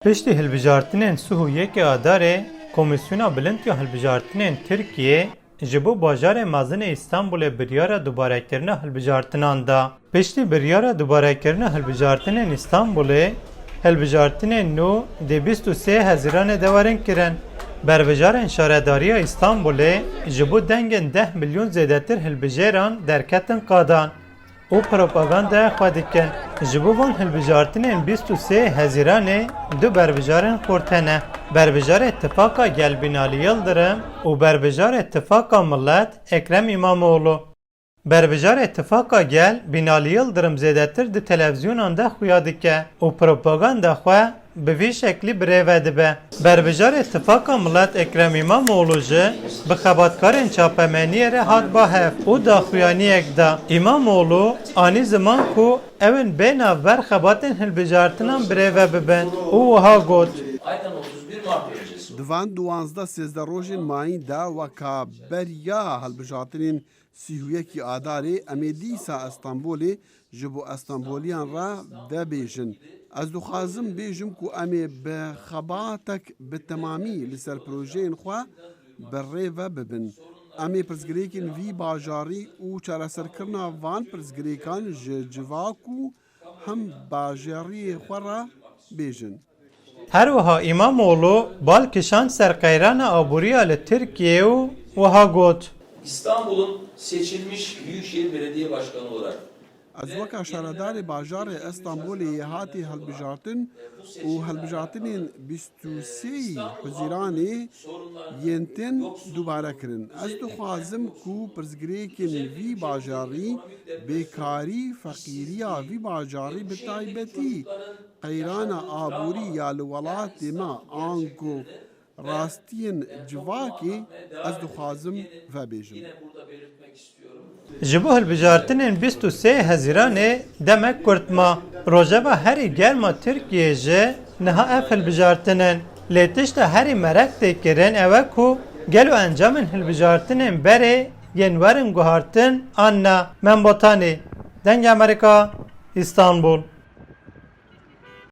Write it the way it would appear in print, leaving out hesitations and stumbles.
Piştî hilbijartinên Sûhûyekê Adarê, Komîsyona Bilind ya Hilbijartinên Tirkiye ji bo bajarê mezin ê Îstanbulê biryara dubarekirina hilbijartinan da. Piştî biryara dubarekirina hilbijartinên Îstanbulê, hilbijartinên nû dê 23 Hezîranê dewerin kirin. Berbijarên Şaredariya Îstanbulê ji bo dengên 10 milyon zêdetir hilbijêran derketin qadan. û propagandaya xwe dikin. Ji bo van hilbijartinên 23 Hezîranê du berbijarên xurtene. Berbijar İttifaka Gel Binali Yıldırım û Berbijar İttifaka Millet Ekrem İmamoğlu. Berbijar İttifaka Gel Binali Yıldırım zêdetir di televizyonan de xuya dike û propaganda xwe bi vî şeklî birêve dibe. Berbijar İttifaka Millet Ekrem İmamoğlu jî bi xebatkarên çapemeniyê re hat bahev û daxuyaniyek da. İmamoğlu anî ziman ku evin bêhna ver xebatên hilbijartinan birêve bibin û wiha got. Aydan 31 Mart öncesi. Divan 12 rojên mayîn de weka beriya hilbijartinên Sûhûyekê Adarê em ê dîsa Îstanbulê ji bo Îstanboliyan re vebêjin. Ez dixwazim bêjim ku em ê bi xebatek bi temamî li ser projeyên xwe birêve bibin. Em ê pirsgirêkên vî bajarî û çareserkirina van pirsgirêkan ji civak û hem bajariyê xwe re bêjin. Her wiha İmamoğlu balkişand serqeyrana aboriya li Tirkiye û wiha got. İstanbul'un seçilmiş Büyükşehir Belediye Başkanı olarak Ez weka şaredarê bajarê Îstanbulê hatî hilbijartin û hilbijartinên 23 Hezîranê yên tên dubare kirin. Ez dixwazim ku pirsgirêkên vî bajarî, bêkarî, feqîriya vî bajarî bi taybetî qeyrana aborî ya li welatê me an ku rastiyên civakê ez dixwazim vebêjim. burada belirtmek istiyorum. Ji bo hilbijartinên 23 Hezîranê demek kurtma. Rojeva herî germa Tirkiye jî niha ev hilbijartinin. Lê tişta herî merek tê kirin ew e ku gelo encamên hilbijartinên berê yên werin guhartin an na. Membotanê Deng Amerîka, İstanbul.